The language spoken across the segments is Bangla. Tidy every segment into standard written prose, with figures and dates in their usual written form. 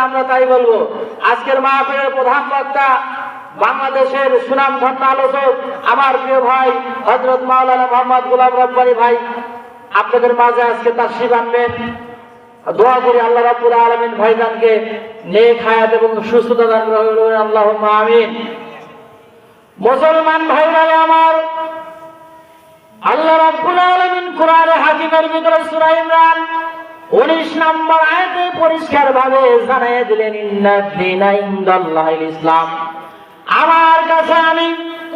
আমরা তাই বলবো। আজকের মাহফিলের প্রধান বক্তা বাংলাদেশের সুনামধন্য আলোচক আমার প্রিয় ভাই হযরত মাওলানা মোহাম্মদ গোলাম রব্বানী ভাই আপনাদের মাঝে আজকে তাশরীফ আনবেন। দোয়া করি আল্লাহ রাব্বুল আলামিন ভাইজানকে নেক হায়াত এবং সুস্থতা দান করুন, আল্লাহুম্মা আমিন। মুসলমান ভাইরা আমার, আল্লাহ রাব্বুল আলামিন কোরআনে হাকিমের ভিতরে সূরা ইমরান 19 নম্বর আয়াতে পরিষ্কারভাবে জানিয়ে দিলেন, ইন্নাদ-দীনা ইনদাল্লাহিল ইসলাম। আমার কাছে আমি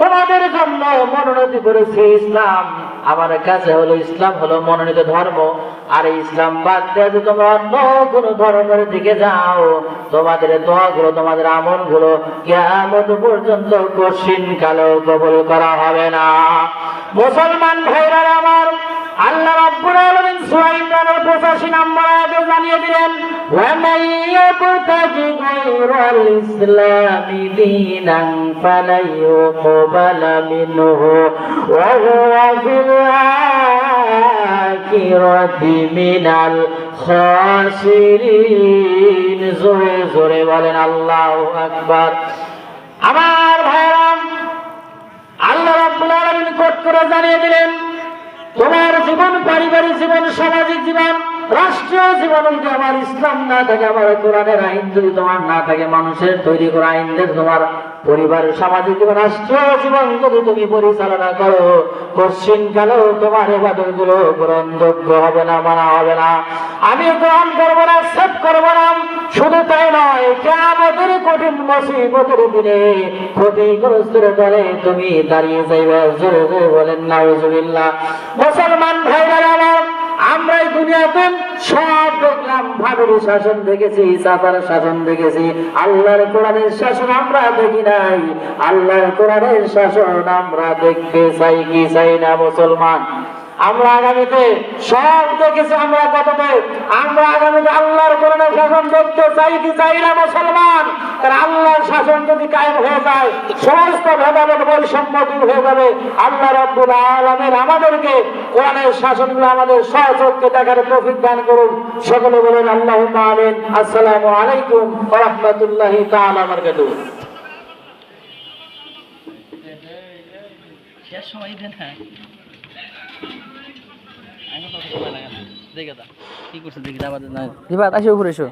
তোমাদের জন্য মনোনীত করেছি ইসলাম। আমার কাছে হলো ইসলাম হলো মনোনীত ধর্ম। আর ইসলাম বাদ দিয়ে যদি তোমরা অন্য কোনো ধর্মের দিকে যাও, তোমাদের দোয়াগুলো তোমাদের আমলগুলো কিয়ামত পর্যন্ত কঠিন কালেও কবুল করা হবে না। মুসলমান ভাইরা আমার, আল্লাহ রাব্বুল আলামিন সূরা ইমরানের 85 নম্বর আয়াতে জানিয়ে দিলেন, ওয়া মান ইয়াবতাগি গায়রাল ইসলামি দীনান ফালান ইউকবালা মিনহু ওয়া হুয়া ফিল আখিরাতি মিনাল খাসিরিন। জোরে জোরে বলেন আল্লাহু আকবার। আমার ভাইরা, আল্লাহ রাব্বুল আলামিন কোট করে জানিয়ে দিলেন, তোমার জীবন, পারিবারিক জীবন, সামাজিক জীবন, রাষ্ট্রীয় জীবন যদি আমার ইসলাম না থাকে, আমার কোরআনের আইন যদি তোমার না থাকে, মানুষের তৈরি করা আইন যদি তোমার পরিবারের, সামাজিক জীবন, রাষ্ট্রীয় জীবন যদি তুমি পরিচালনা করো, কঠিন কালেও তোমার ইবাদতগুলো গ্রহণযোগ্য হবে না, মানা হবে না। আমি গ্রহণ করবো না, অ্যাকসেপ্ট করবো না। শুধু তাই নয়, কিয়ামতের কঠিন মুসিবতের দিনে ক্ষতিগ্রস্তের দলে তুমি দাঁড়িয়ে যাইবে। জোরে জোরে বলেন নাউজুবিল্লাহ। মুসলমান ভাইরা আমার, আমরা এই দুনিয়াতে সব দেখলাম, ভাবের শাসন দেখেছি, চাচার শাসন দেখেছি, আল্লাহর কোরআনের শাসন আমরা দেখি নাই। আল্লাহর কোরআনের শাসন আমরা দেখতে চাই কি চাই না? মুসলমান আমরা আগামীতে সব দেখেছি, আমরা গততে, আমরা আগামীতে আল্লাহর কোরআনের শাসন দেখতে চাই কি চাই না? মুসলমান, কারণ আল্লাহর শাসন যদি কায়েম হয়ে যায়, সমস্ত ভেদাভেদ বৈষম্য দূর হয়ে যাবে। আল্লাহ রাব্বুল আলামিন আমাদেরকে কোরআনের শাসনগুলো আমাদের সচক্ষে দেখার তৌফিক দান করুন। সকলে বলেন আল্লাহুম্মা আমিন। আসসালামু আলাইকুম ওয়া রাহমাতুল্লাহি তাআলা ওয়া বারাকাতুহু। শেষ সময় দেন না, আমি তো সময় লাগা দেখে দা কি করছ দেখি যাবা না দিবা আসো ঘুরে এসো।